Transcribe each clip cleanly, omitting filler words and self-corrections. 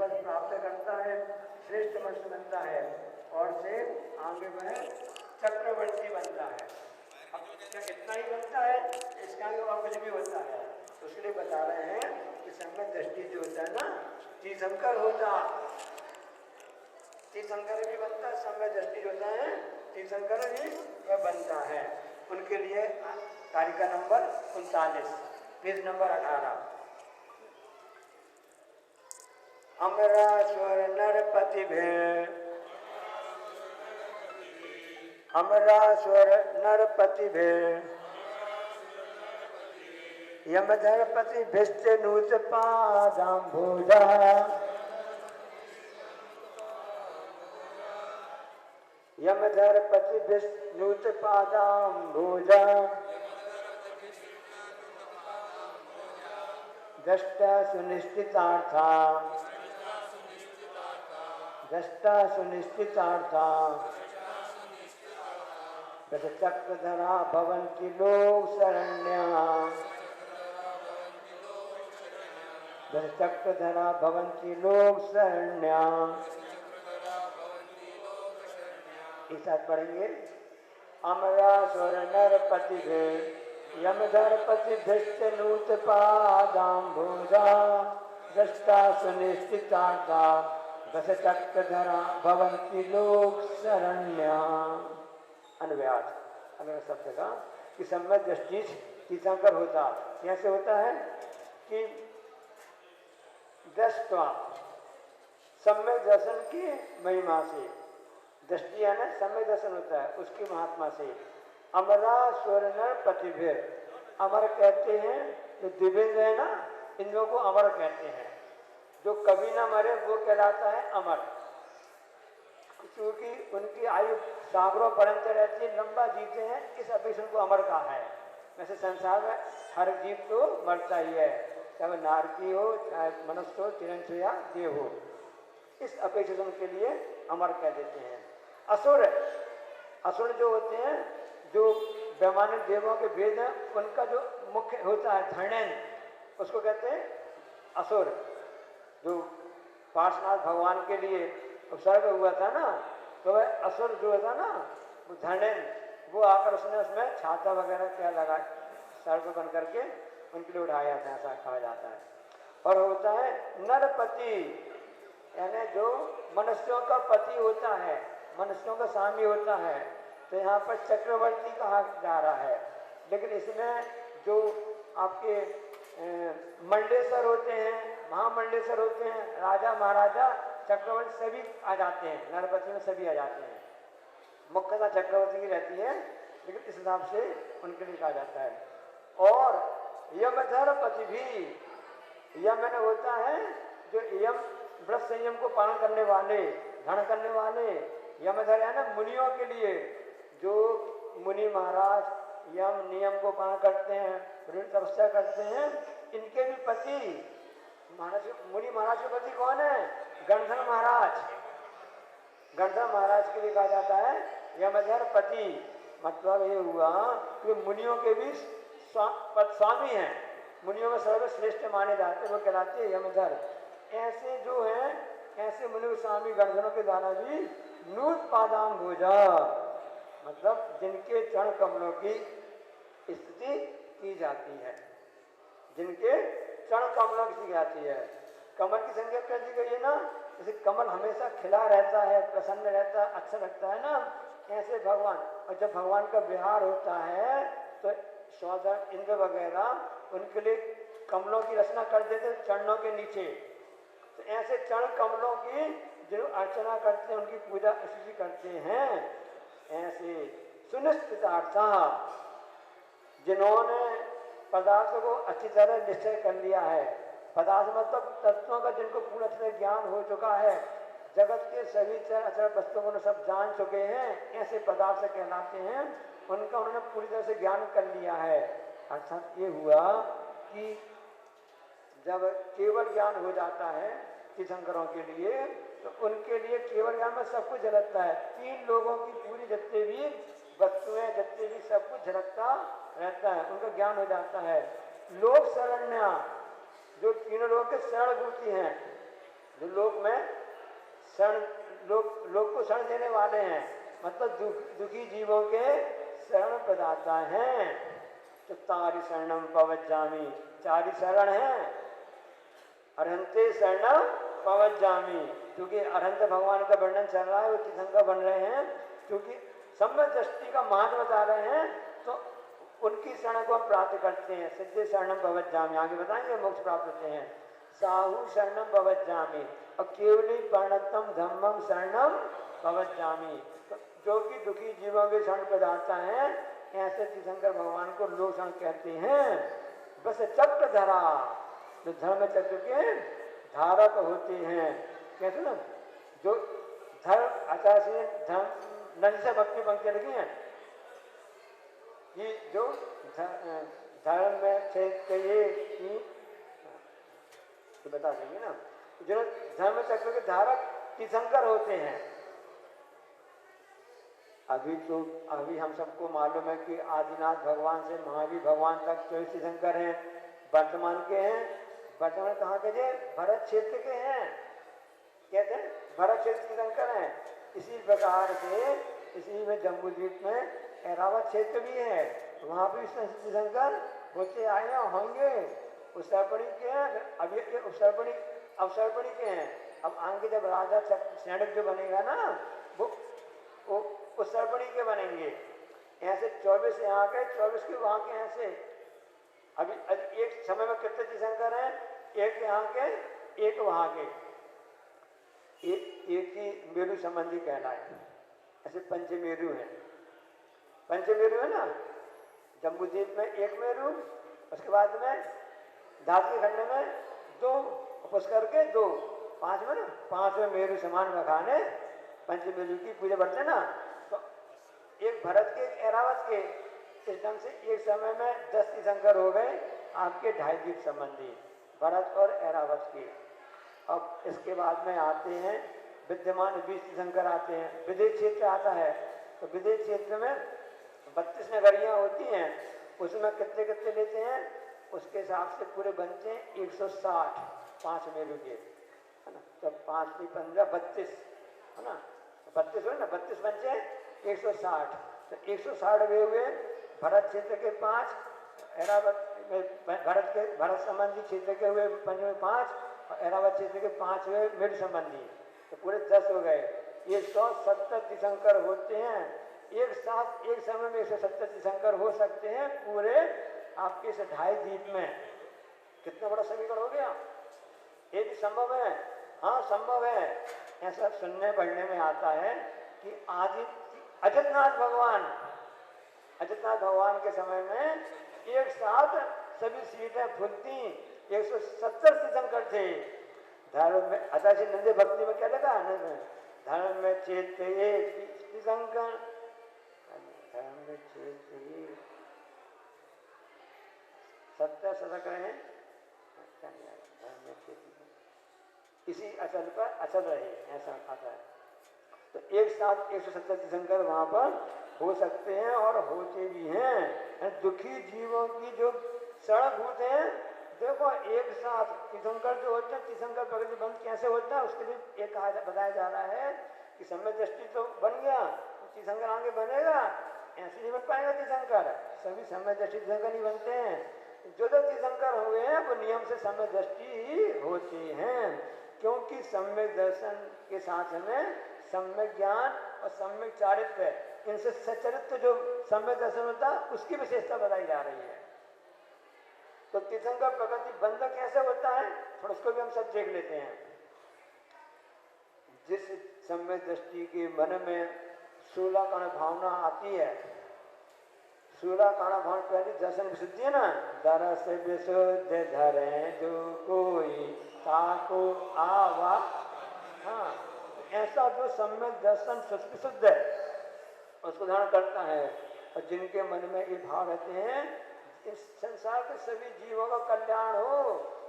पद प्राप्त करता है, श्रेष्ठ मनुष्य बनता है और से आगे वह चक्रवर्ती बनता है। अब क्या इतना ही बनता है, इसके आगे और कुछ भी होता है। तो उसके लिए बता रहे हैं कि संगत दृष्टि जो होता है ना, तीर्थंकर होता, तीर्थंकर भी बनता है, संगत दृष्टि जो होता है तीर्थंकर भी वह बनता है। उनके लिए तालिका नंबर 39, पेज नंबर 18। अमरासुर नरपति भें, अमरासुर नरपति भें, यमधरपति भिष्ट नूत पादाम्भोजा, यमधरपति भिष्ट नूत पादाम्भोजा, दृष्टा सुनिश्चितार्था, दृष्टा सुनिश्चितार्था, दश चक्रधरा भवन्ति लोक शरण्या, दश चक्रधरा भवन्ति लोक शरण्या। इस साथ पढ़ेंगे। अमरासुर नरपति भें, यमधरपति भिष्ट नूत पादाम्भोजा, दृष्टा सुनिश्चितार्था, दश चक्रधरा भवन्ति लोक शरण्या। अन्व्यास अगर शब्द का कि सम्यक दृष्टि तीर्थंकर होता, कैसे होता है कि दृष्टवा सम्यक दर्शन की महिमा से, दृष्टि है ना सम्यक दर्शन होता है उसकी महात्मा से। अमरासुर नरपति भें, अमर कहते हैं जो दिव्येंद्र है ना, इन लोगों को अमर कहते हैं। जो कभी ना मरे वो कहलाता है अमर, क्योंकि उनकी आयु सागरों पर्यंत रहती है, लंबा जीते हैं, इस अपेक्षा को अमर कहा है। वैसे संसार में हर जीव तो मरता ही है, चाहे नारकी हो, चाहे मनुष्य हो, तिरंछ या देव हो, इस अपेक्षा के लिए अमर कह देते हैं। असुर, असुर जो होते हैं, जो वैमानिक देवों के भेद हैं, उनका जो मुख्य होता है धर्णेन, उसको कहते हैं असुर। जो पार्श्वनाथ भगवान के लिए उत्सर्ग हुआ था ना, तो वह असुर जो था ना, वो धर्णेन, वो आकर उसने उसमें छाता वगैरह क्या लगा सर्ग बन करके उनके लिए उठाया था, ऐसा कहा जाता है। और होता है नरपति, यानी जो मनुष्यों का पति होता है, मनुष्यों का स्वामी होता है। तो यहाँ पर चक्रवर्ती कहा जा रहा है, लेकिन इसमें जो आपके मंडलेश्वर होते हैं, महामंडलेश्वर होते हैं, राजा महाराजा चक्रवर्ती सभी आ जाते हैं, नरपति में सभी आ जाते हैं। मुख्यतः चक्रवर्ती की रहती है, लेकिन इस हिसाब से उनके लिए कहा जाता है। और यमधरपति भी, यम होता है जो यम व्रत संयम को पालन करने वाले, धन करने वाले। यमधर है ना मुनियों के लिए, जो मुनि महाराज यम नियम को पालन करते हैं, ऋण तपस्या करते हैं, इनके भी पति महाराज, मुनि महाराज के पति कौन है? गणधर महाराज। गणधर महाराज के लिए कहा जाता है यमधर पति। मतलब ये हुआ कि मुनियों के भी स्वामी हैं, मुनियों में सर्वश्रेष्ठ माने जाते, वो कहलाते हैं यमधर। ऐसे जो हैं, ऐसे मुनि स्वामी गणधरों के द्वारा भी नूत पादाम्भोजा, मतलब जिनके चरण कमलों की स्थिति की जाती है, जिनके चरण कमलों की जाती है। कमल की संज्ञा कर दी गई है ना, जैसे कमल हमेशा खिला रहता है, प्रसन्न रहता है, अच्छा लगता है ना, ऐसे भगवान। और जब भगवान का विहार होता है तो सौदर इंद्र वगैरह उनके लिए कमलों की रचना कर देते चरणों के नीचे। तो ऐसे चरण कमलों की जो अर्चना करते हैं, उनकी पूजा स्तुति करते हैं, ऐसे सुनिश्चितार्था, जिन्होंने पदार्थों को अच्छी तरह निश्चय कर लिया है। पदार्थ मतलब तत्वों का जिनको पूरा तरह ज्ञान हो चुका है, जगत के सभी अचर वस्तुओं को सब जान चुके हैं, ऐसे पदार्थ से कहलाते हैं। उनका उन्होंने पूरी तरह से ज्ञान कर लिया है। अर्थात ये हुआ कि जब केवल ज्ञान हो जाता है तीर्थंकरों के लिए, तो उनके लिए केवल ज्ञान में सब कुछ झलकता है। तीन लोगों की पूरी जितने भी वस्तुएं, जितने भी सब कुछ झलकता रहता है, उनका ज्ञान हो जाता है। लोक शरण्या, जो तीनों लोगों के शरण गुरुति हैं, जो लोक में शरण लोक को शरण देने वाले हैं, मतलब दुखी जीवों के शरण प्रदाता हैं। तो तारी शरणम पवज्जामि, चारी शरण है। अरहंते शरणम पवज्जामि, क्योंकि अरहंत भगवान का वर्णन चल रहा है, वो तीर्थंकर बन रहे हैं, क्योंकि सम्यक दृष्टि का महत्व बता रहे हैं, तो उनकी शरण को हम प्राप्त करते हैं। सिद्धे शरणम पवज्जामि, आगे बताएंगे मोक्ष प्राप्त होते हैं। साहु शरणम पवज्जामि, और केवली पर्णतम धम्मम शरणम पवज्जामि, तो जो कि दुखी जीवों के शरण प्रदाता है, ऐसे तीर्थंकर भगवान को लोग शरण कहते हैं। बस चक्र धरा, जो धर्म चक्र के धारक होते हैं, कैसे ना, जो धर्म आचार्य से धर्म नंद से भक्ति पंक्तियां लिखी हैं कि जो धर्म में क्षेत्र की तो बता देंगे ना, जो धर्म चक्र के धारक तीर्थंकर होते हैं। अभी हम सबको मालूम है कि आदिनाथ भगवान से महावीर भगवान तक 24 तीर्थंकर हैं, वर्तमान के हैं। वर्तमान कहाँ के थे? भरत क्षेत्र के हैं, कहते हैं भरत क्षेत्र तीर्थंकर हैं। इसी प्रकार से इसी में जम्बूद्वीप में ऐरावत क्षेत्र भी है, वहाँ भी तीर्थंकर होते आए होंगे। उत्सर्पणी के हैं, अभी अवसर्पणी के हैं। अब आगे जब राजा सैनिक जो बनेगा ना, वो उत्सर्पणी के बनेंगे। ऐसे 24 यहाँ के, 24 के वहाँ के, ऐसे अभी एक समय में कितने तीर्थंकर हैं? एक यहाँ के, एक वहाँ के, एक ही मेरु संबंधी कहलाए। ऐसे पंचमेरु है, पंचमेरु है ना, जम्बूद्वीप में एक मेरु, उसके बाद में धातु खंड में 2, पुष्कर के 2, 5 में ना, 5वें मेरु समान रखाने पंचमेरु की पूजा बढ़ते ना। तो एक भरत के, ऐरावत के, इस ढंग से एक समय में 10 तीर्थंकर हो गए आपके ढाईद्वीप संबंधी, भरत और ऐरावत के। अब इसके बाद में आते हैं विद्यमान 20 तीर्थंकर आते हैं। विदेश क्षेत्र आता है, तो विदेश क्षेत्र में 32 नगरियाँ होती हैं, उसमें कितने कितने लेते हैं, उसके हिसाब से पूरे बनते हैं 160 5 मेरु के, है ना। तो 5 × 15 32, है ना, 32 हो ना, 32 बचे 160। तो 160 हुए भरत क्षेत्र के 5, ऐरावत भरत संबंधी क्षेत्र के हुए पंचमे 5, और ऐरावत क्षेत्र के 5 हुए मेरु संबंधी, तो पूरे 10 हो गए। ये 170 तीर्थंकर होते हैं। एक साथ एक समय में 170 तीर्थंकर हो सकते हैं पूरे आपके इस ढाईद्वीप में। कितना बड़ा समीकरण हो गया, ये भी संभव है। हाँ संभव है। ऐसा सुनने पढ़ने में आता है कि आदि अजतनाथ भगवान के समय में एक साथ सभी सीटें फुलती, 170 तीर्थंकर थे। धर्म में आचार्य नंदे भक्ति में क्या लगा, धर्म में क्षेत्र एक तीर्थंकर, धर्म में क्षेत्र सत्य सदक रहे, धर्म में क्षेत्र इसी अचल पर अचल रहे, ऐसा आता है। तो एक साथ 170 तीर्थंकर वहाँ पर हो सकते हैं और होते भी हैं। दुखी जीवों की जो शरणभूत हैं, देखो एक साथ तीर्थंकर जो होते हैं, तीर्थंकर प्रगति बंद कैसे होता है, उसके लिए एक बताया जा रहा है कि समय दृष्टि तो बन गया, तीर्थंकर आगे बनेगा, ऐसे नहीं बन पाएगा तीर्थंकर। सभी समय दृष्टि तीर्थंकर नहीं बनते हैं। जो तीर्थंकर हुए हैं वो नियम से समय दृष्टि ही होती हैं, क्योंकि सम्यक दर्शन के साथ में सम्यक ज्ञान और सम्यक चारित्र्य, इनसे सचरित्र जो सम्यक दर्शन होता है उसकी विशेषता बताई जा रही है। तो तीर्थंकर प्रकृति बंध कैसे होता है, थोड़ा उसको भी हम सब देख लेते हैं। जिस सम्यक दृष्टि के मन में 16 कण भावना आती है, 16 कण भावना पहली दर्शन विशुद्धि है ना, दरस विशुद्ध धरे जो कोई ताको आवा। हाँ, ऐसा जो सम्यक दर्शन विशुद्ध है उसको धारण करता है, और जिनके मन में ये भाव रहते हैं इस संसार के सभी जीवों का कल्याण हो,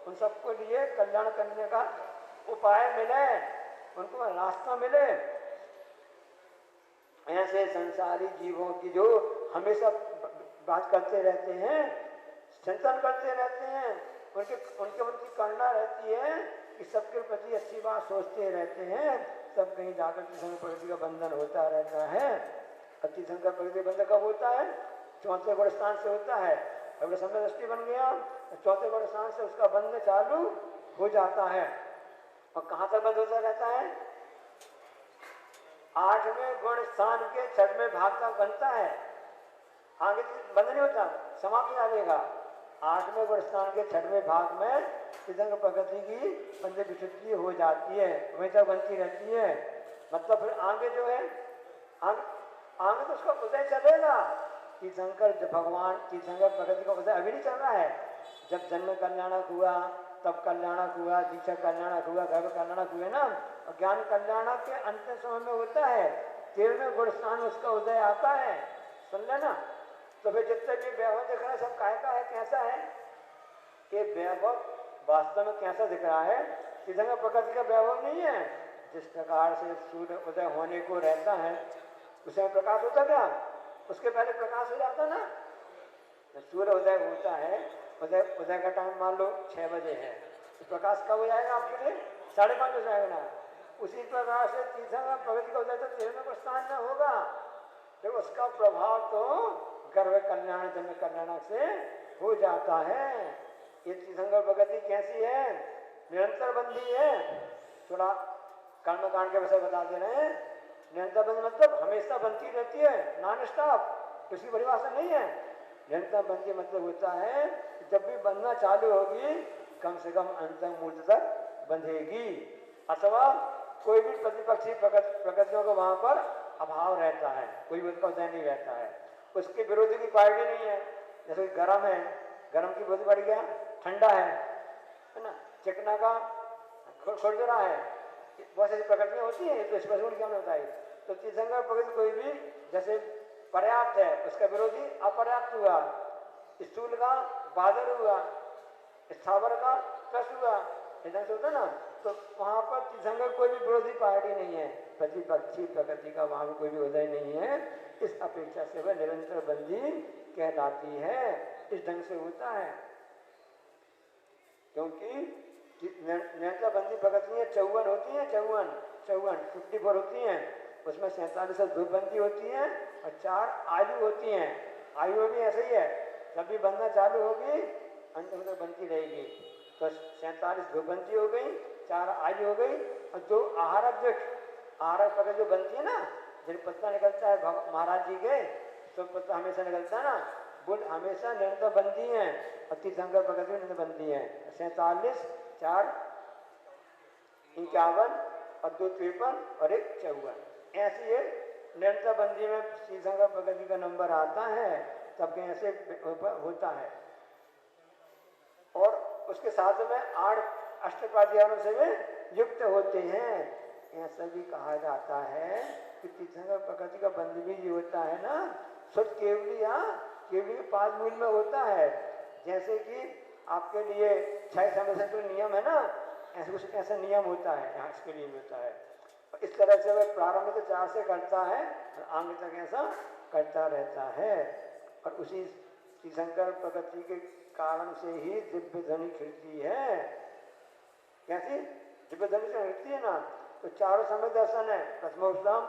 उन सबको लिए कल्याण करने का उपाय मिले, उनको रास्ता मिले, ऐसे संसारी जीवों की जो हमेशा बात करते रहते हैं, चिंतन करते रहते हैं, उनकी करना रहती है कि सबके प्रति अच्छी बात सोचते रहते हैं, तब कहीं जाकर तीर्थंकर प्रगति का बंधन होता रहता है। तीर्थंकर प्रगति बंधन कब होता है? चौथे गुण स्थान से होता है। अगर समय दृष्टि बन गया तो चौथे गुण स्थान से उसका बंध चालू हो जाता है। और कहाँ तक बंद होता रहता है? 8वें गुण स्थान के 6वें भाग तक बनता है, आगे बंद नहीं होता, समाप्त हो जाएगा। 8वें गुण स्थान के 6वें भाग में तीर्थंकर प्रगति की बंधे विशुद्धि हो जाती है, वहीं तक बनती रहती है। मतलब फिर आगे जो है आगे तो उसका उदय चलेगा। तीर्थंकर भगवान तीर्थंकर प्रगति का उदय अभी नहीं चल रहा है। जब जन्म कल्याणक हुआ, तब कल्याणक हुआ, दीक्षा कल्याणक हुआ, गर्भ कल्याणक हुए ना, और ज्ञान कल्याणक के अंतिम समय में होता है। 13वें गुण स्थान में उसका उदय आता है, सुन लेना। तो फिर जितने भी वैभव दिख रहा है सब काय का है, कैसा है? कि वैभव वास्तव में कैसा दिख रहा है? तीर्थंकर प्रगति का वैभव नहीं है। जिस प्रकार से सूर्य उदय होने को रहता है उसमें प्रकाश होता क्या? उसके पहले प्रकाश हो जाता ना। सूर्य उदय होता है, उदय का टाइम मान लो 6 बजे है, तो प्रकाश कब हो जाएगा आपके लिए? 5:30 हो जाएगा ना। उसी प्रकार से तीर्थंकर प्रगति का उदय तो 13वें गुण स्थान में होगा, तो उसका प्रभाव तो गर्भ कल्याण जन्म कल्याण से हो जाता है। ये तीर्थंकर प्रगति कैसी है? निरंतर बंधी है। थोड़ा कर्मकांड के विषय बता दे रहे हैं। निरंतर बंधी मतलब हमेशा बनती रहती है, नॉन स्टॉप, किसी परिभाषा नहीं है। निरंतर बंधी मतलब होता है जब भी बंधना चालू होगी कम से कम अंतिम मूर्त तक बंधेगी, अथवा कोई भी प्रतिपक्षी प्रगतियों का वहां पर अभाव रहता है, कोई भी उसका उदय नहीं रहता है। उसके विरोधी की पार्टी नहीं है। जैसे गर्म है, गर्म की विरोधी बढ़ गया, ठंडा है ना, चिकना का खुरदुरा है, बहुत सारी प्रकृतियाँ होती हैं, तो स्पष्ट क्या होता है। तो तीर्थंकर प्रगति कोई भी जैसे पर्याप्त है, उसका विरोधी अपर्याप्त हुआ, स्थूल का बादल हुआ, स्थावर का कस हुआ, इधर से होता ना। तो वहाँ पर तीर्थंकर कोई भी विरोधी पार्टी नहीं है, प्रतिपक्षी प्रकृति का वहाँ भी कोई भी उदय नहीं है। इस अपेक्षा से वह निरंतर बंधी कहलाती है। इस ढंग से होता है, क्योंकि निरंतर बंधी प्रकृतियाँ 54 होती हैं, 54 होती हैं। उसमें 47 ध्रुवबंदी होती हैं और 4 आयु होती हैं। आयु में भी ऐसे ही है, जब भी बंधना चालू होगी अंत में तो बनती रहेगी। तो 47 ध्रुवबंदी हो गई, 4 आयु हो गई, और 2 आहारक प्रकृति जो बनती है ना, जिन पत्ता निकलता है महाराज जी के, तो पत्ता हमेशा निकलता है ना, वो हमेशा निरंतर बंदी है। और तीर्थंकर प्रकृति में निरंतर बंदी है। 47, 4 51 और 2 53 और 1 54, ऐसी है निरंतर बंदी में तीर्थंकर प्रकृति का नंबर आता है, तब ऐसे होता है। और उसके साथ में 8 अष्टपाध्यायों से वे युक्त होते हैं। ऐसा भी कहा जाता है कि तीर्थंकर प्रकृति का बंध भी ये होता है ना, शुद्ध केवली के 5 मूल में होता है। जैसे कि आपके लिए 6 समय से कोई नियम है ना, ऐसे कुछ ऐसा नियम होता है, यहाँ इसके लिए होता है। और इस तरह से वह प्रारंभ तो 4 से करता है और आगे तक ऐसा करता रहता है। और उसी तीर्थंकर प्रकृति के कारण से ही दिव्य ध्वनि खिलती है। कैसी दिव्य ध्वनि से खिलती है ना? तो 4 समय दर्शन है, प्रथमोपम,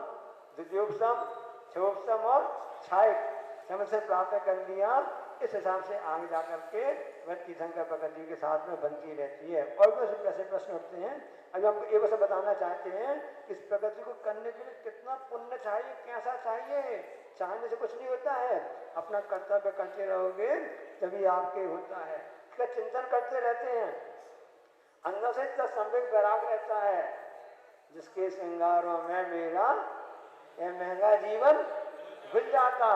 द्वितीयोपम, छठोपम और छायक समय से प्राप्त कर लिया। इस हिसाब से आगे जाकर के वह तीर्थंकर प्रकृति के साथ में बनती रहती है। और भी ऐसे प्रश्न उठते हैं। अभी हमको एक बार बताना चाहते हैं कि इस प्रकृति को करने के लिए कितना पुण्य चाहिए, कैसा चाहिए। चाहने से कुछ नहीं होता है, अपना कर्तव्य करते रहोगे तभी आपके होता है। इसका चिंतन करते रहते हैं, अंदर से इतना संवेग वैराग रहता है। जिसके श्रृंगारों में मेरा यह महंगा जीवन गुल जाता,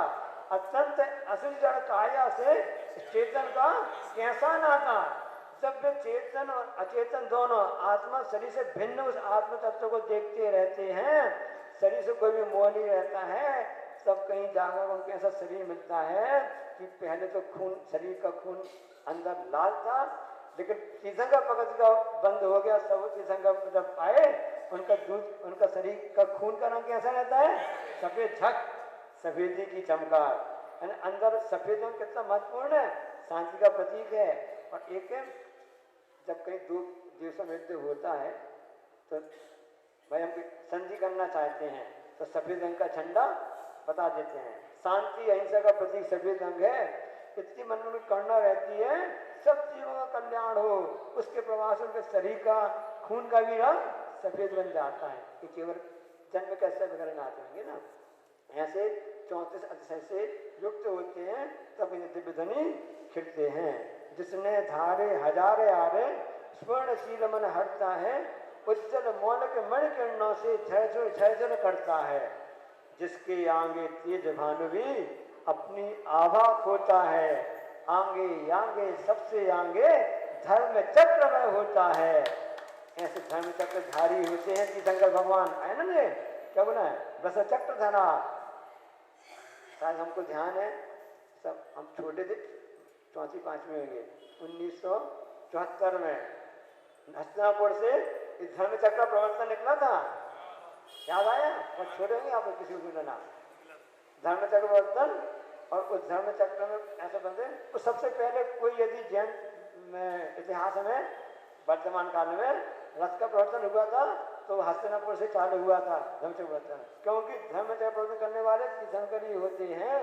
अत्यंत असली जड़ काया से चेतन का कैसा नाता। जब वे चेतन और अचेतन दोनों आत्मा शरीर से भिन्न उस आत्म तत्व को देखते रहते हैं, शरीर से कोई भी मोह नहीं रहता है, तब कहीं जाकर उनको ऐसा शरीर मिलता है कि पहले तो खून, शरीर का खून अंदर लाल था, लेकिन तीर्थंकर प्रकृति का बंद हो गया। सब तीर्थंकर जब आए, उनका दूध, उनका शरीर का खून का रंग कैसा रहता है? सफेद झक, सफेदी की चमकार। अंदर सफेद रंग कितना महत्वपूर्ण है, शांति का प्रतीक है। और एक जब कहीं दो देशों में युद्ध होता है तो भाई हम संधि करना चाहते हैं तो सफेद रंग का झंडा बता देते हैं। शांति अहिंसा का प्रतीक सफेद रंग है। इतनी मन में करना रहती है सब जीवों का कल्याण हो, उसके प्रभाव से उनके शरीर का खून का भी रंग सफेद बन जाता है कि केवल जन्म कैसे वगैरह ना आते होंगे ना। ऐसे 34 अतिशय से युक्त होते हैं तब इन्हें दिव्य ध्वनि खिलते हैं। जिसने धारे हजारे आरे स्वर्णशील मन हटता है, उज्जवल मौन के मणि किरणों से झरझर करता है। जिसके आगे तेज भानु भी अपनी आभा खोता है, आगे आगे सबसे आगे धर्म चक्र में होता है। ऐसे धर्म चक्र धारी होते हैं तीर्थंकर भगवान है ना। ये क्या बोला है, बस चक्र धरा। शायद हमको ध्यान है, सब हम छोटे थे, 4वीं-5वीं होंगे, 1974 में हस्तिनापुर से इस धर्म चक्र प्रवर्तन निकला था, याद आया? और छोटे होंगे आप किसी को भी नाम धर्म चक्र प्रवर्तन। और उस धर्म चक्र में ऐसे बंदे तो सबसे पहले कोई यदि जैन इतिहास में वर्तमान काल में रथ का प्रवर्तन हुआ था तो हस्तिनापुर से चालू हुआ था धर्मचक्र प्रवर्तन, क्योंकि धर्मचक्र प्रवर्तन करने वाले तीर्थंकर ही होते हैं।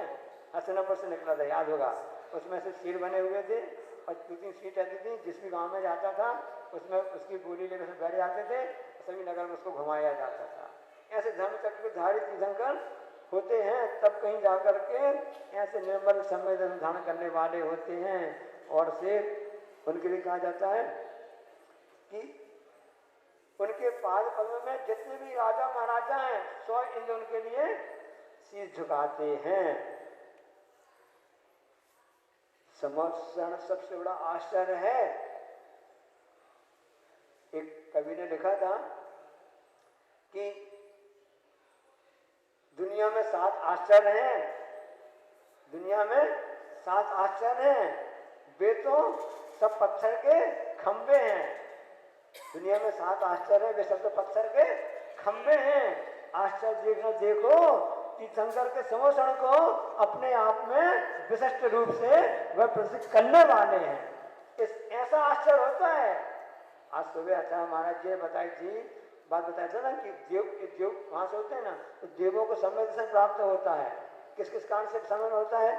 हस्तिनापुर से निकला था, याद होगा। उसमें से सीट बने हुए थे और 2-3 सीट रहती थी। जिस भी गांव में जाता था उसमें उसकी बोली लेकर बैठ जाते थे, सभी नगर में उसको घुमाया जाता था। ऐसे धर्मचक्र के धारी तीर्थंकर होते हैं तब कहीं जाकर के ऐसे निर्मल संवेदन धारण करने वाले होते हैं। और से उनके लिए कहा जाता है कि उनके पाद पद्म में जितने भी राजा महाराजा हैं 100 इंद्र उनके लिए शीश झुकाते हैं। समर्षण सबसे बड़ा आश्चर्य है। एक कवि ने लिखा था कि दुनिया में 7 आश्चर्य हैं, दुनिया में 7 आश्चर्य हैं, वे तो सब पत्थर के खंबे हैं। दुनिया में 7 आश्चर्य है, वे सब तो पत्थर के खंबे हैं। आश्चर्य देखना देखो तीर्थंकर के समोषण को अपने आप में विशिष्ट रूप से वह प्रसिद्ध करने वाले हैं। इस ऐसा आश्चर्य होता है। आज सुबह आचार्य महाराज जी ने बताई थी, बात बताया था ना कि देव वहां से होते हैं ना, तो देवों को समय दर्शन प्राप्त होता है। किस किस कारण से समय होता है?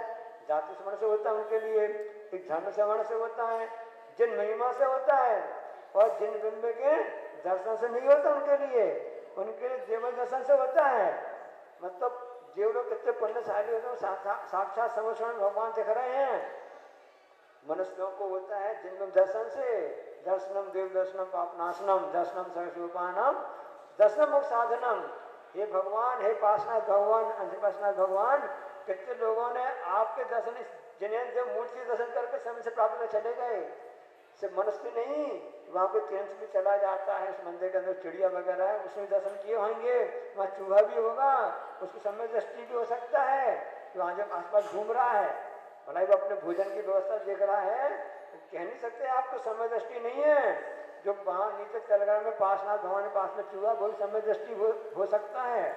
जाति श्रवण से होता है उनके लिए, एक धर्म श्रवण से होता है, जिन महिमा से होता है, और जिन बिंब के दर्शन से नहीं होता उनके लिए देव दर्शन से होता है। मतलब देव लोग कितने पुण्यशाली होते हैं, साक्षात समोषण भगवान दिख रहे हैं। मनुष्यों को होता है जिन लोग दर्शन से, दर्शनम देव दर्शनम पापनाशनम दर्शनम सर्वस्वरूपानम दर्शनम मोक्ष साधनम। हे भगवान, हे पार्षनाथ भगवान, अंशपार्षनाथ भगवान, कितने लोगों ने आपके दर्शन, जिन्हें जब मूर्ति दर्शन करके समय से प्राप्त में चले गए, सिर्फ मनुष्य नहीं, वहाँ पे तीर्थ भी चला जाता है, उस मंदिर के अंदर चिड़िया वगैरह है, उसमें दर्शन किए होंगे, वहाँ चूहा भी होगा, उसको समय दृष्टि भी हो सकता है कि वहाँ जब आसपास घूम रहा है, भला वो अपने भोजन की व्यवस्था देख रहा है, तो कह नहीं सकते आपको समय दृष्टि नहीं है। जो वहाँ नीचे तेलंगाना में पार्षनाथ भगवान के पास में चूहा, वो भी समय दृष्टि हो सकता है,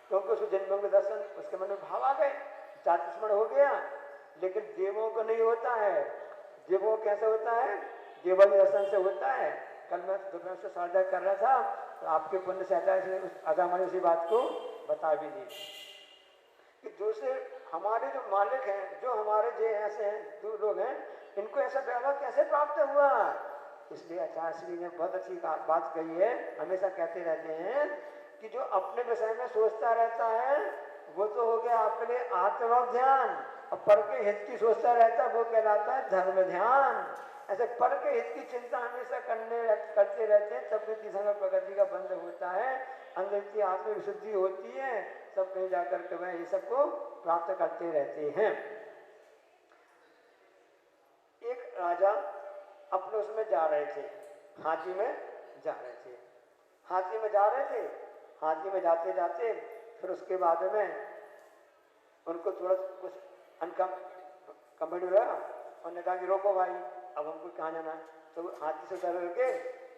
क्योंकि उसको जन्मों के दर्शन उसके मन में भाव आ गए, जाति स्मरण हो गया। लेकिन देवों को नहीं होता है। देवों को कैसे होता है? देवों के दर्शन से होता है। कल मैं दोपहर से साझा कर रहा था, तो आपके पुण्य से आचार्य उसी बात को बता भी दी कि दूसरे हमारे जो मालिक हैं, जो हमारे जो ऐसे हैं, जो लोग हैं, इनको ऐसा वैभव कैसे प्राप्त हुआ? इसलिए आचार्य श्री ने बहुत अच्छी बात कही है। हमेशा कहते रहते हैं कि जो अपने विषय में सोचता रहता है वो तो हो गया आपके लिए आत्म ध्यान, और पर के हित की सोचता रहता है वो कहलाता है धर्म ध्यान। ऐसे पर के हित की चिंता हमेशा करते रहते हैं, तब तीर्थंकर प्रगति का बंध होता है, अंदर की आत्म विशुद्धि होती है, सब कहीं जाकर के वह ये सबको प्राप्त करते रहते हैं। एक राजा अपने उसमें जा रहे थे, हाथी में जा रहे थे, हाथी में जा रहे थे, हाथी में जाते जाते फिर उसके बाद में उनको थोड़ा कुछ अनकम्फर्टेबल हुआ, उन्होंने कहा कि रोको भाई, अब हमको कहाँ जाना है। तो हाथी से उतर करके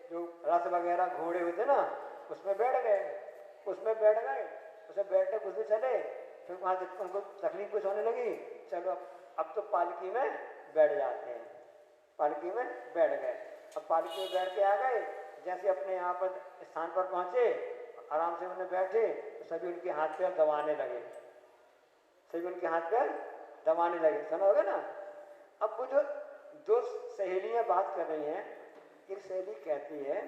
जो रथ वगैरह घोड़े हुए थे ना, उसमें बैठ गए, उसमें बैठने कुछ भी चले, फिर वहाँ उनको तकलीफ कुछ होने लगी, चलो अब तो पालकी में बैठ जाते हैं, पालकी में बैठ गए। अब पालकी में बैठ के आ गए, जैसे अपने यहाँ पर स्थान पर पहुंचे, आराम से उन्हें बैठे तो सभी उनके हाथ पैर दबाने लगे, सभी उनके हाथ पैर दबाने लगे, समझोगे ना। अब वो जो दो सहेलियां बात कर रही हैं, एक सहेली कहती है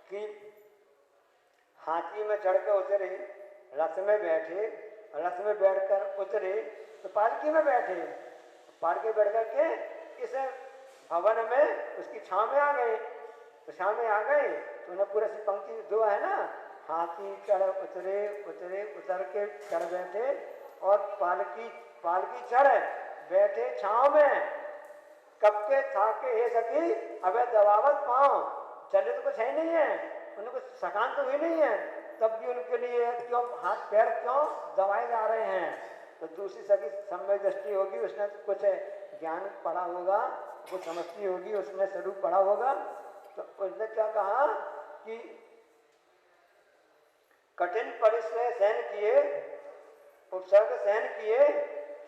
कि हाथी में चढ़ कर उतरे, रथ में बैठे, रथ में बैठकर उतरे तो पालकी में बैठे, पालकी बैठ कर के इस भवन में उसकी छांव में आ गए, तो छांव में आ गए तो उन्हें पूरा सी पंक्ति दो है ना, हाथी चढ़ उतरे, उतरे उतर के चढ़ बैठे और पालकी पालकी चढ़ बैठे छांव में, कब के था के हे सकी अबे दबावत पाँव, चले तो कुछ है नहीं है, उन्हें कुछ थकान तो हुई नहीं है, तब भी उनके लिए क्यों हाथ पैर क्यों दबाए जा रहे हैं। तो दूसरी सखी सम्यक दृष्टि होगी, उसने कुछ ज्ञान पढ़ा होगा, कुछ समझती होगी, उसने स्वरूप पढ़ा होगा, तो उसने क्या कहा कि कठिन परिश्रय सहन किए, उपसर्ग सहन किए,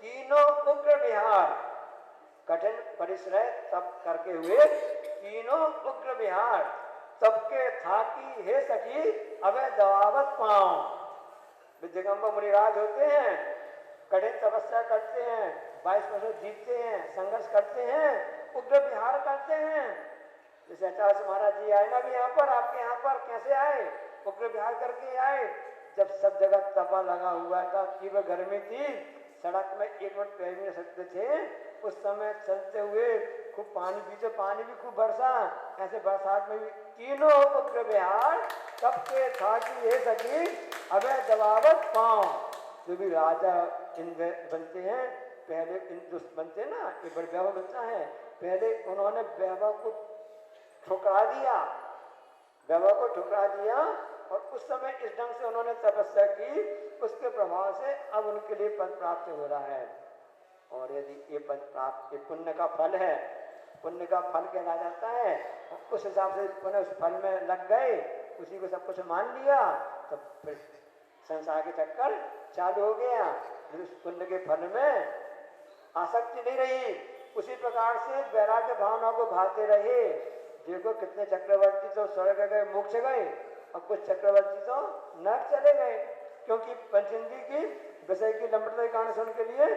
तीनों उग्र विहार, कठिन परिश्रय तप करके हुए तीनों उग्र विहार, सबके था कि हे सखी अबे दबावत पाँव। विद्यगंबर मुनिराज होते हैं, कठिन तपस्या करते हैं, 22 वर्ष जीतते हैं, संघर्ष करते हैं, उग्र विहार करते हैं। जैसे आचार्य महाराज जी आए ना भी यहाँ पर, आपके यहाँ पर कैसे आए, उग्र विहार करके आए। जब सब जगह तपा लगा हुआ था, तीव्र गर्मी थी, सड़क में एक मिनट पैर नहीं सकते थे, उस समय चलते हुए खूब पानी पीछे, पानी भी खूब बरसा, ऐसे बरसात में भी तीनों उग्र विहार सबके था कि ये सकी अबे दबावत पाँव। जो भी राजा इंद्र बनते हैं, पहले इंद्र बनते हैं ना, ये बड़े वैभव बनता है, पहले उन्होंने वैभव को ठुकरा दिया, वैभव को ठुकरा दिया, और उस समय इस ढंग से उन्होंने तपस्या की, उसके प्रभाव से अब उनके लिए पद प्राप्त हो रहा है। और यदि ये पद प्राप्त, ये पुण्य का फल है, पुण्य का फल कहला जाता है, उस हिसाब से पुण्य उस फल में लग गए, उसी को सब कुछ मान लिया, तो फिर संसार के चक्कर चालू हो गया, उस पुण्य के फल में आसक्ति नहीं रही। उसी प्रकार से वैराग्य भावना को भाते रहे। देखो कितने चक्रवर्ती तो स्वर्ग गए, मोक्ष गए, और कुछ चक्रवर्ती तो नरक चले गए, क्योंकि पंचेंद्रिय की विषय की लंबटता के कारण से उनके लिए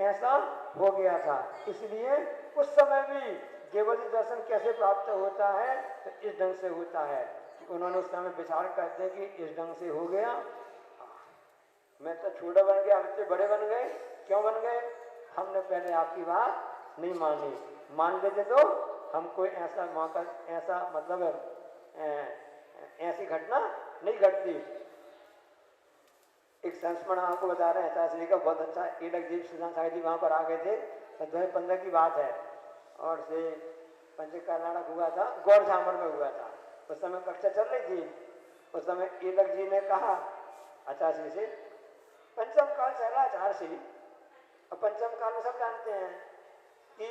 ऐसा हो गया था। इसलिए उस समय भी केवल दर्शन कैसे प्राप्त होता है, तो इस ढंग से होता है कि उन्होंने उस समय विचार करते कि इस ढंग से हो गया, मैं तो छोटा बन गया, बच्चे बड़े बन गए, क्यों बन गए, हमने पहले आपकी बात नहीं मानी, मान लेते तो हमको ऐसा मौका, ऐसा मतलब ऐसी घटना नहीं घटती। एक संस्मरण आपको बता रहे हैं, ऐतिहासिक का बहुत अच्छा, ईलकजीत सुजान सागर जी वहाँ पर आ गए थे, 2015 की बात है, और से पंचकर्नाटक हुआ था, गौर झामर में हुआ था, उस समय कक्षा चल रही थी। उस समय ईलक जी ने कहा आचार्य से, पंचम काल चल रहा आचार्य, और पंचम काल में सब जानते हैं कि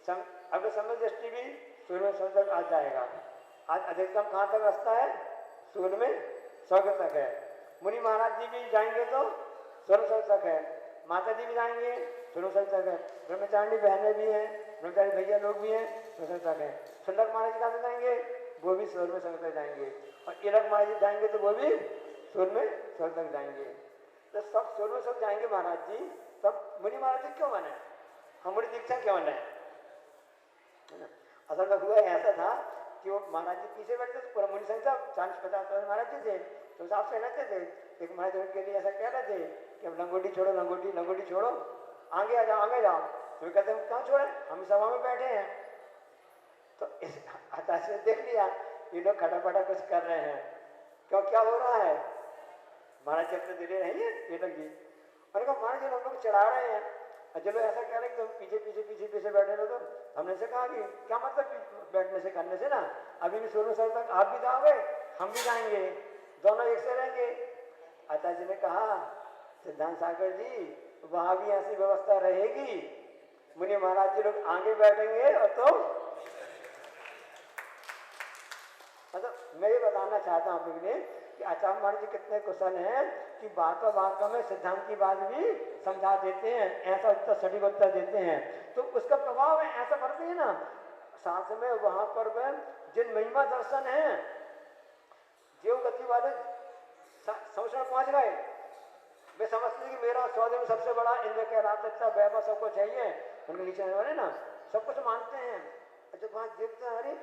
अगर समय दृष्टि भी सूर्य में स्वर्ग तक आ जाएगा। आज अधिकतम कहाँ तक रास्ता है, सूर्य में स्वर्ग तक है। मुनि महाराज जी भी जाएंगे तो स्वर्ग तक है, माता जी भी जाएंगे स्वर्ग तक है, ब्रह्मचारिणी बहनें भी हैं, ब्रह्मचारी भैया लोग भी हैं, स्वर्ग तक है। सुंदर महाराज जी कहाँ जाएंगे, वो भी स्वर्ग में स्वर्ग तक जाएंगे, और ईलक महाराज जी जाएंगे तो वो भी स्वर्ग में स्वर्ग तक जाएंगे। तो सब स्वर्ग में सब जाएंगे महाराज जी, सब मुनि महाराज जी क्यों बने, हमारी दीक्षा क्यों बने, है ना। असल में हुआ ऐसा था कि वो महाराज जी पीछे बैठते थे, पूरा मुनि संख्या 40-50 महाराज जी थे, तो उस आपसे रहते थे। एक महाराज जी उनके लिए ऐसा कह रहे थे कि अब लंगोटी छोड़ो, लंगोटी लंगोटी छोड़ो, आगे आ जाओ, आगे जाओ। तो कहते हैं क्यों छोड़े, हम सभा में बैठे हैं। तो इस हताश ने देख लिया ये लोग खटापटा कुछ कर रहे हैं, क्यों क्या हो रहा है, महाराज जी अपने दिले नहीं है ये लोग जी। और कहा महाराज जी हम लोग चढ़ा रहे हैं, चलो ऐसा कह रहे तुम पीछे पीछे पीछे पीछे बैठे रहो। तो हमने से कहा कि क्या मतलब बैठने से करने से ना, अभी भी 16 साल तक आप भी जाओगे हम भी जाएंगे, दोनों एक से रहेंगे। आचार्य जी ने कहा सिद्धांत सागर जी वहां भी ऐसी व्यवस्था रहेगी, मुनि महाराज जी लोग आगे बैठेंगे और तो मतलब मैं ये बताना चाहता हूँ आपके लिए कि आचार्य महाराज जी कितने कुशल हैं कि बातों बातों में सिद्धांत की बात भी समझा देते हैं, ऐसा उत्तर सटीक उत्तर देते हैं। तो उसका प्रभाव है, ऐसा करते हैं ना, साथ में वहां पर वे जिन महिमा दर्शन है, जीव गति वाले संवत्सर पहुंच गए, वे समझते कि मेरा सौदे में सबसे बड़ा इंद्र कह रहा था, वैभव सबको चाहिए, उनके नीचे वाले ना सब कुछ मानते हैं। जब वहां देखते हैं अरे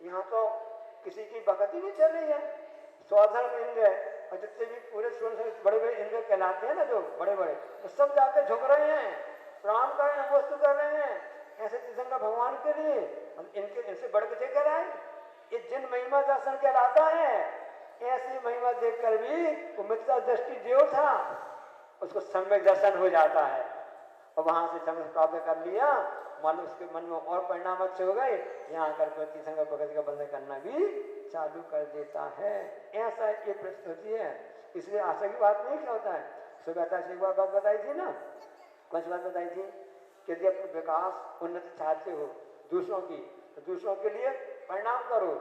यहाँ तो किसी की भक्ति नहीं चल रही है, सौधर्म इंद्र और जितने भी पूरे बड़े बड़े इंद्र कहलाते हैं ना, जो बड़े बड़े, तो सब जाके झुक रहे हैं, प्रणाम कर रहे हैं, नमस्ते कर रहे हैं ऐसे तीर्थंकर भगवान के लिए। इनके इनसे बढ़ के कह रहा है, ये जिन महिमा दर्शन कहलाता है, ऐसी महिमा देखकर भी वो मिथ्या दृष्टि जो था उसको सम्यक दर्शन हो जाता है, और वहां से संग प्राप्त कर लिया, मान लो उसके मन में और परिणाम अच्छे हो गए, यहाँ आकर तीर्थंकर भगत का बंधन करना भी चालू कर देता है। ऐसा ये परिस्थिति है, इसलिए आशा की बात नहीं क्या होता है। सुबह से एक बार बात बताई थी ना, कौन सी बात बताई थी कि यदि अपने विकास उन्नति चाहते हो दूसरों की, तो दूसरों के लिए परिणाम करो।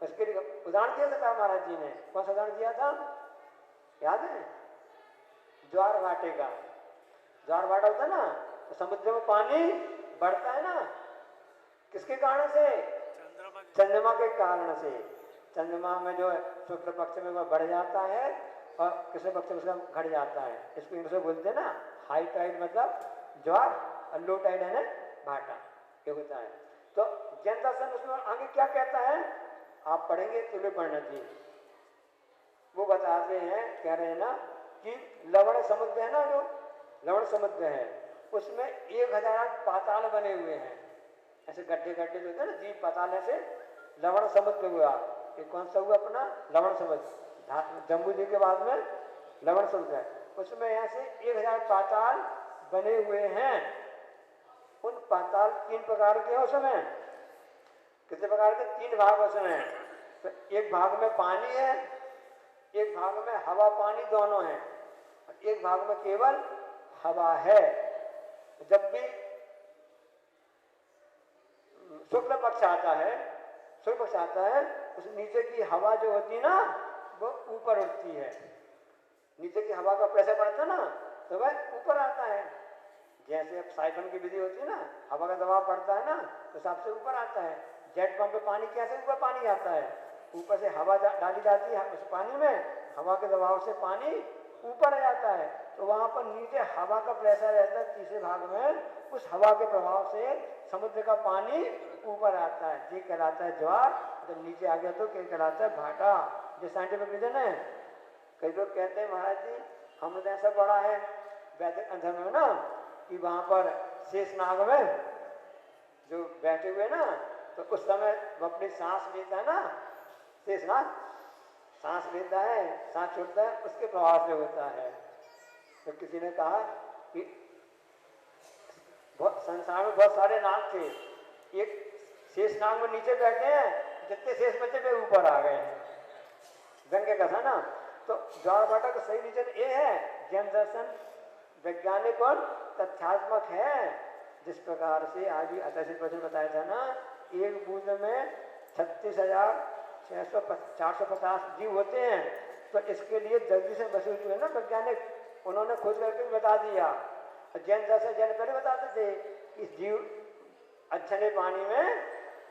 उसके लिए उदाहरण दिया था महाराज जी ने, कौन सा उदाहरण दिया था याद है? ज्वार भाटे का। ज्वार भाटा होता है ना, तो समुद्र में पानी बढ़ता है ना, किसके कारण से? चंद्रमा के कारण से। चंद्रमा में जो है शुक्ल पक्ष में वह बढ़ जाता है और कृष्ण पक्ष में उसका घट जाता है। इसको इंग्लिश में बोलते हैं ना हाई टाइड मतलब ज्वार, और लो टाइड है ना भाटा, ये होता है। तो जैन दर्शन उसमें आगे क्या कहता है, आप पढ़ेंगे तो भी पढ़ना चाहिए। वो बताते हैं, कह रहे हैं ना कि लवण समुद्र है ना, जो लवण समुद्र है उसमें 1000 पाताल बने हुए हैं, ऐसे गड्ढे गड्ढे जो होते हैं ना, जीव पाताल, ऐसे लवण समुद्र हुआ। ये कौन सा हुआ अपना लवण समुद्र, जम्बू जी के बाद में लवण समुद्र है, उसमें ऐसे 1000 पाताल बने हुए हैं। उन पाताल 3 प्रकार के हैं उसमें। कितने प्रकार के? 3 भाग उसमें। तो एक भाग में पानी है, एक भाग में हवा पानी दोनों है, और एक भाग में केवल हवा है। जब भी शुक्ल पक्ष आता है, शुक्ल पक्ष आता है, उस नीचे की हवा जो होती है ना वो ऊपर उठती है। नीचे की हवा का प्रेशर बढ़ता है ना तो वह ऊपर आता है। जैसे अब साइफन की विधि होती है ना, हवा का दबाव बढ़ता है ना तो सबसे ऊपर आता है। जेट पंप पे पानी कैसे ऊपर पानी आता है? ऊपर से हवा डाली जाती है उस पानी में, हवा के दबाव से पानी ऊपर आ जाता है। तो वहां पर नीचे हवा का प्रेशर रहता है तीसरे भाग में, उस हवा के प्रभाव से समुद्र का पानी ऊपर आता है, ये कहलाता है ज्वार। जब नीचे आ गया तो क्या कहलाता है? भाटा। जो साइंटिफिक रीजन है। कई लोग कहते हैं महाराज जी हमने तो ऐसा पढ़ा है वैदिक अध्ययन में ना कि वहां पर शेषनाग में जो बैठे हुए ना, तो उस समय वो अपनी सांस लेता है ना, शेषनाग सांस लेता है, सांस छोड़ता है, उसके प्रभाव से होता है। तो किसी ने कहा कि संसार में बहुत सारे नाग थे, एक शेषनाग में नीचे बैठे हैं, जितने शेष बचे वे ऊपर आ गए हैं। गंगे का था ना। तो ज्वार भाटा का सही रीजन ये है, जैन दर्शन वैज्ञानिक और तथ्यात्मक है। जिस प्रकार से आज भी अतः प्रश्न बताया था ना, एक बूंद में 36,450 जीव होते हैं। तो इसके लिए जल्दी से बसे हुए ना वैज्ञानिक, उन्होंने खोज करके बता दिया। जैन दर्शन जैन पहले बताते थे कि जीव अच्छे पानी में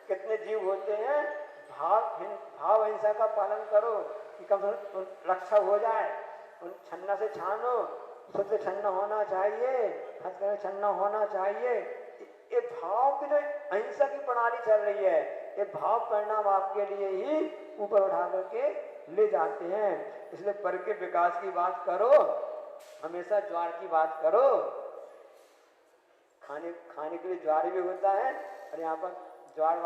कितने जीव होते हैं, भाव हिंसा का पालन करो कि कम से कम रक्षा हो जाए। उन छन्ना से छानो, शुद्ध छन्ना होना चाहिए, हथकड़ी छन्ना होना चाहिए। ये भाव की जो अहिंसा की प्रणाली चल रही है, ये भाव परिणाम आपके लिए ही ऊपर उठा करके ले जाते हैं। इसलिए पर के विकास की बात करो, हमेशा ज्वार की बात करो। खाने के लिए ज्वार भी होता है, और यहाँ पर ज्वार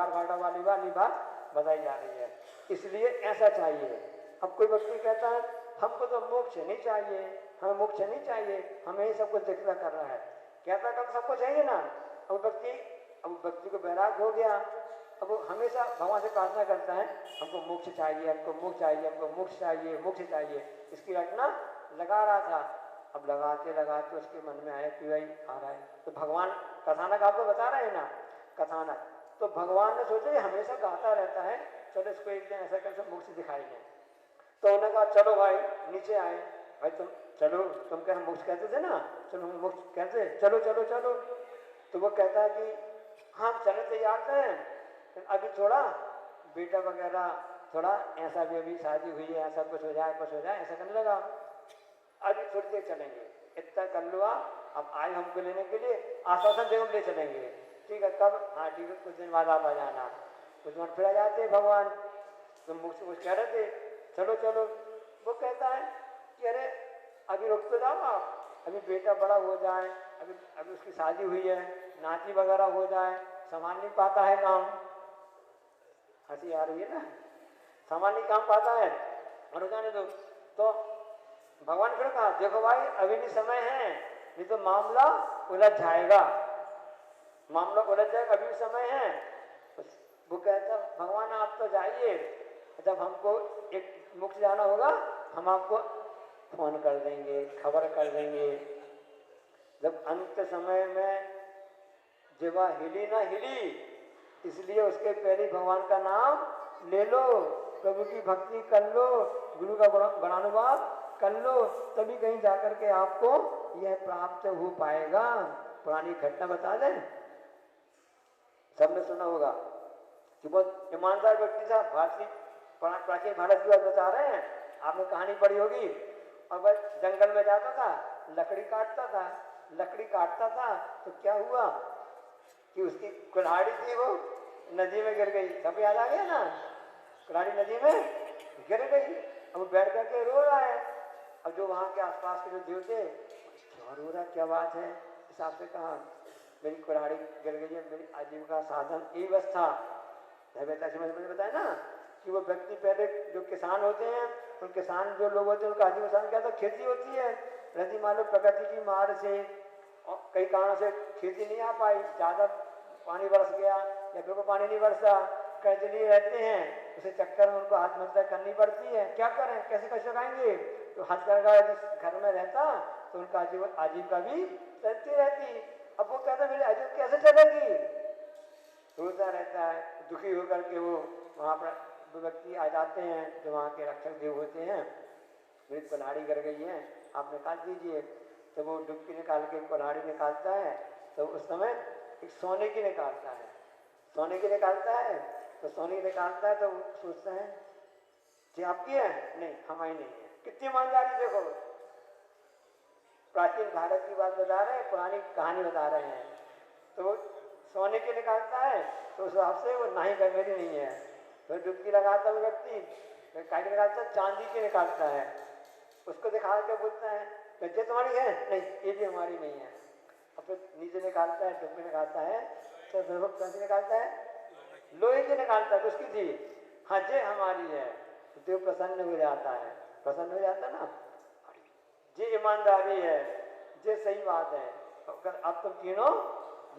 भाटा वाली बात बताई जा रही है। इसलिए ऐसा चाहिए। अब कोई व्यक्ति कहता है हमको तो मोक्ष नहीं चाहिए, हमें मोक्ष नहीं चाहिए, हमें ही सब कुछ दिखता कर रहा है, कहता कब सबको चाहिए ना। अब व्यक्ति को वैराग्य हो गया, अब वो हमेशा भगवान से प्रार्थना करता है हमको मोक्ष चाहिए, हमको मोक्ष चाहिए, हमको मोक्ष चाहिए, मोक्ष चाहिए। इसकी रटना लगा रहा था। अब लगाते उसके मन में आया कि भाई आ रहा है, तो भगवान कथानक आपको बता रहे हैं ना, कथानक तो भगवान ने सोचा हमेशा गाता रहता है, चलो इसको एक दिन ऐसा करके मोक्ष दिखाएंगे। तो उन्होंने कहा चलो भाई नीचे आए, भाई तुम चलो, तुम क्या मोक्ष कहते थे ना, चलो हम मोक्ष कहते, चलो चलो चलो। तो वो कहता है कि हम चले तैयार थे, अभी थोड़ा बेटा वगैरह थोड़ा ऐसा भी अभी शादी हुई है, ऐसा कुछ हो जाए ऐसा करने लगा। अभी थोड़ी देर चलेंगे, इतना कर लो आप, अब आए हमको लेने के लिए, आश्वासन दे ले चलेंगे। ठीक है, कब? हाँ ठीक है, कुछ दिन बाद आप आ जाना। कुछ दिन फिर आ जाते भगवान, तो मुझसे कुछ कह रहे थे चलो चलो। वो कहता है कि अरे अभी रुक तो जाओ आप, अभी बेटा बड़ा हो जाए, अभी अभी उसकी शादी हुई है, नाती वगैरह हो जाए, संभाल नहीं पाता है काम। हंसी आ रही है ना, संभाल नहीं काम पाता है, और हो जाने दो। तो भगवान फिर कहा देखो भाई अभी भी समय है, नहीं तो मामला उलझ जाएगा, मामला उलझ जाएगा, अभी भी समय है। वो कहता भगवान आप तो जाइए, जब हमको एक मुक्त जाना होगा हम आपको फोन कर देंगे, खबर कर देंगे। जब अंत समय में जीवा हिली ना हिली, इसलिए उसके पहले भगवान का नाम ले लो, प्रभु की भक्ति कर लो, गुरु का गुणानुवाद कर लो, तभी कहीं जाकर के आपको यह प्राप्त हो पाएगा। पुरानी घटना बता दें, सबने सुना होगा कि बहुत ईमानदार व्यक्ति था, भारतीय प्राचीन भारत की बात बता रहे हैं, आपने कहानी पढ़ी होगी। और वह जंगल में जाता था, लकड़ी काटता था, तो क्या हुआ कि उसकी कुल्हाड़ी थी वो नदी में गिर गई। सब याद आ गया ना, कुल्हाड़ी नदी में गिर गई। अब वो बैठ करके रो रहा है। अब जो वहाँ के आसपास के जो जीव थे, क्या रो रहा, क्या बात है? हिसाब से कहा मेरी कुल्हाड़ी गिर गई है, मेरी आजीविका साधन यही बस था। समझ में बताया ना कि वो व्यक्ति पहले जो किसान होते हैं, उन किसान जो लोग होते हैं उनका आजीविका क्या था, खेती होती है। यदि मान लो प्रकृति की मार से और कई कारणों से खेती नहीं आ पाई, ज़्यादा पानी बरस गया या बिल्कुल पानी नहीं बरसा, कर्ज लिए रहते हैं, उसे चक्कर में उनको आत्महत्या करनी पड़ती है। क्या करें, कैसे कर सकेंगे? तो हथकरघा यदि घर में रहता तो उनका आजीविका भी चलती रहती। अब वो कहता मेरी आजीविका कैसे चलेगी? रोता रहता है, दुखी होकर के वो वहाँ पर व्यक्ति आ जाते हैं जो वहाँ के रक्षक देव होते हैं, मेरी कुल्हाड़ी गिर गई है, आप निकाल दीजिए। तो वो डुबकी निकाल के कुल्हाड़ी निकालता है, तो उस समय एक सोने की निकालता है, तो सोने की निकालता है तो सोचता है कि आपकी है? नहीं, हमारी नहीं है। कितनी ईमानदारी देखो, प्राचीन भारत की बात बता रहे हैं, पुरानी कहानी बता रहे हैं। तो सोने की निकालता है तो उस हिसाब से वो नहीं कर मेरी नहीं है। फिर डुबकी लगाता है व्यक्ति, फिर काट निकालता है, चांदी की निकालता है, उसको दिखा के बोलता है ये तुम्हारी है? नहीं, ये भी हमारी नहीं है। और फिर नीचे निकालता है, डुबकी निकालता है, तो फिर कैसे निकालता है? लोहे की निकालता है, उसकी थी, हाँ ये हमारी है। तो प्रसन्न हो जाता है, प्रसन्न हो जाता ना, ये ईमानदारी है, ये सही बात है। अब तुम तीनों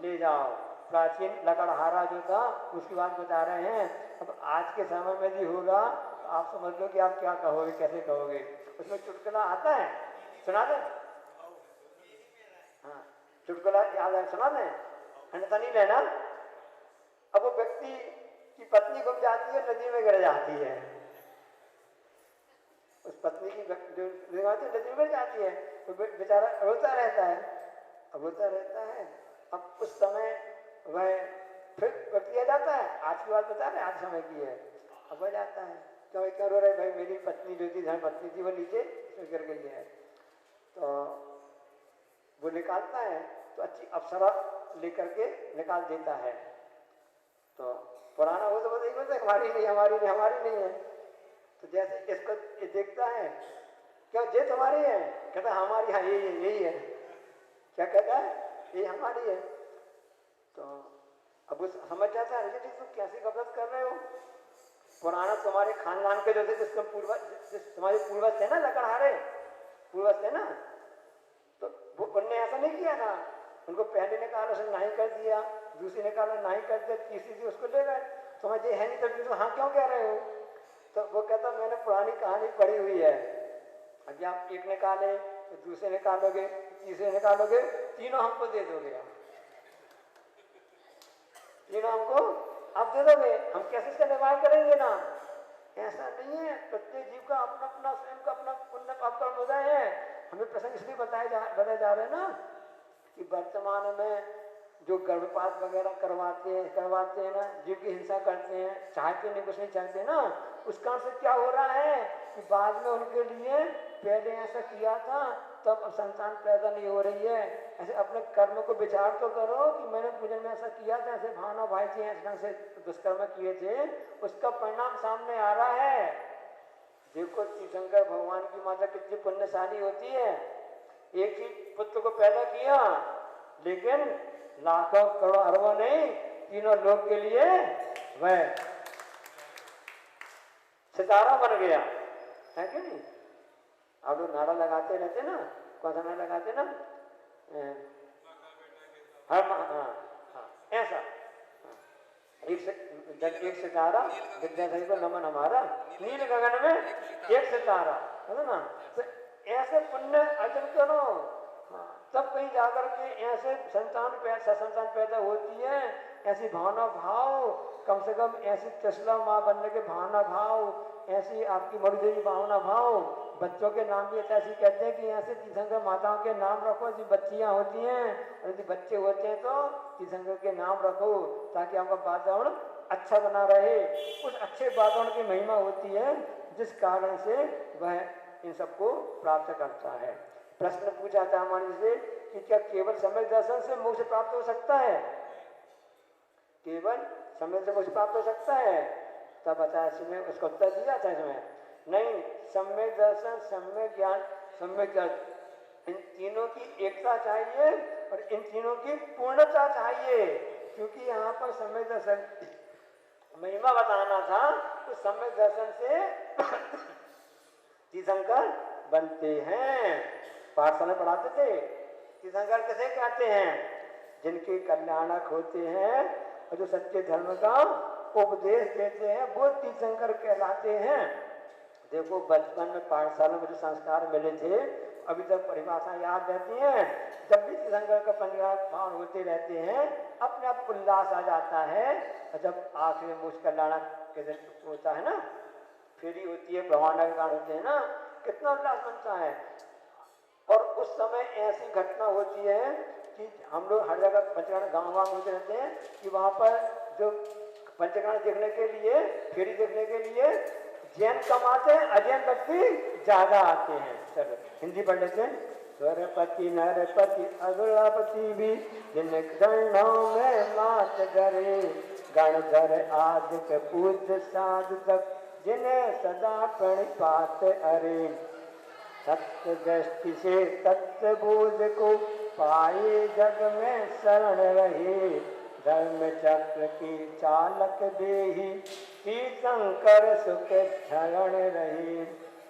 ले जाओ। प्राचीन लकड़हारा जो था उसकी बात बता रहे हैं। अब आज के समय में भी होगा तो आप समझ लो कि आप क्या कहोगे, कैसे कहोगे। उसमें चुटकुला आता है, सुना दें? हाँ, चुटकुला याद है, सुना दें, अन्यथा नहीं लेना। अब वो व्यक्ति की पत्नी गुम जाती है, नदी में गिर जाती है। उस पत्नी की जो नदी में गिर जाती है, तो बेचारा रोता रहता है। अब रोता रहता है, अब उस समय वह फिर व्यक्ति आ जाता है, आज की बात बता रहे, आज समय की है। अब वह जाता है, तो क्या रो रहे भाई, मेरी पत्नी जो थी, धर्म पत्नी थी, वो नीचे गिर गई है। तो वो निकालता है तो अच्छी अप्सरा लेकर के निकाल देता है। तो पुराना हो तो बताइए बोलते हमारी नहीं है। तो जैसे इसको ये देखता है, क्या ये तुम्हारी है? कहता हमारी, हाँ यही है। क्या कहता है? ये हमारी है। तो अब उस समझ जाता है, अरे तुम कैसी गलत कर रहे हो? पुराना तुम्हारे खानदान के जो थे, तुम्हारे पूर्वज थे ना, लकड़हारे पूर्वज थे ना, तो वो उनने ऐसा नहीं किया ना, उनको पहले निकाला उसने नहीं कर दिया, दूसरी निकाला नहीं कर दिया, तीसरी थी उसको ले गए। समझ ये है नहीं तो हाँ क्यों कह रहे हो? तो वो कहता मैंने पुरानी कहानी पढ़ी हुई है, अभी आप एक निकाले तो दूसरे निकालोगे, तीसरे निकालोगे, तीनों हमको दे दोगे, तीनों हमको आप दे दोगे, हम कैसे इसका निर्वाह करेंगे ना? ऐसा नहीं है, प्रत्येक जीव का अपना अपना स्वयं का अपना पुण्य पाप कर्म उदय है। हमें प्रसंग इसलिए बताए जा रहे हैं ना कि वर्तमान में जो गर्भपात वगैरह करवाते हैं ना, जीव की हिंसा करते हैं, चाहते नहीं, कुछ नहीं चाहते ना, उस कारण से क्या हो रहा है कि बाद में उनके लिए पहले ऐसा किया था तब अब संतान पैदा नहीं हो रही है। ऐसे अपने कर्म को विचार तो करो कि मैंने पूजन में ऐसा किया था, ऐसे भावना भाई जी ऐसे ढंग से दुष्कर्म किए थे, उसका परिणाम सामने आ रहा है। देखो तीर्थंकर भगवान की माता कितनी पुण्यशाली होती है, एक ही पुत्र को पैदा किया लेकिन लाखों करोड़ों अरबों नहीं, तीनों लोग के लिए वह सितारा बन गया है कि नहीं। आप लोग नारा लगाते रहते ना, कौन सा नारा लगाते ना, ऐसा एक सितारा विद्याधरी को नमन हमारा, नील गगन में एक सितारा, है ना। तो ऐसे पुण्य अर्जन करो, तब कहीं जाकर के ऐसे संतान पैदा होती है। ऐसी भावना भाव, कम से कम ऐसी तसला माँ बनने के भावना भाव, ऐसी आपकी मरुदेवी भावना भाव। बच्चों के नाम भी ऐसे कहते हैं कि ऐसे तीर्थंकर माताओं के नाम रखो जो बच्चियाँ होती हैं, और यदि बच्चे होते हैं तो तीर्थंकर के नाम रखो ताकि आपका वातावरण अच्छा बना रहे। उस अच्छे वातावरण की महिमा होती है जिस कारण से वह इन सबको प्राप्त करता है। प्रश्न पूछा था हमारे से कि क्या केवल सम्यक दर्शन से मोक्ष प्राप्त हो सकता है? केवल सम्यक से मोक्ष प्राप्त हो सकता है? तब बताया इसमें उसका उत्तर दिया था इसमें, नहीं, सम्यक दर्शन, सम्यक ज्ञान, सम्यक ज्ञान, इन तीनों की एकता चाहिए और इन तीनों की पूर्णता चाहिए। क्योंकि यहाँ पर सम्यक दर्शन महिमा बताना था तो सम्यक दर्शन से तीर्थंकर बनते हैं। पाठशाला पढ़ाते थे, तीर्थंकर किसे कहते हैं? जिनके कल्याणक होते हैं और जो सच्चे धर्म का उपदेश देते हैं वो तीर्थंकर कहलाते हैं। देखो बचपन में पाठशाला में जो संस्कार मिले थे अभी तक परिभाषा याद रहती हैं। जब भी तीर्थंकर का पंचभावन होते रहते हैं अपने आप उल्लास आ जाता है। और जब आखिर में मुझ कल्याणक के दिन होता है ना, फेरी होती है, भगवान का होते हैं ना, कितना उल्लास बनता है। और उस समय ऐसी घटना होती है कि हम लोग हर जगह पंचकरण गाँव होते रहते हैं कि वहाँ पर जो पंचकरण देखने के लिए, फेरी देखने के लिए जैन कम आते हैं, अजैन व्यक्ति ज्यादा आते हैं। चलो हिंदी पढ़ लेते हैं। स्वरपति नरपति अगुलापति भी जिन गणों में मात करे, गणधर आदि पूज्य साधु तक जिन्हें सदा प्रणिपात अरे। सत्य दृष्टि से तत्व बोध को पाए जग में शरण रहे, धर्म चक्र की चालक देही तीर्थंकर सुख शरण रहे।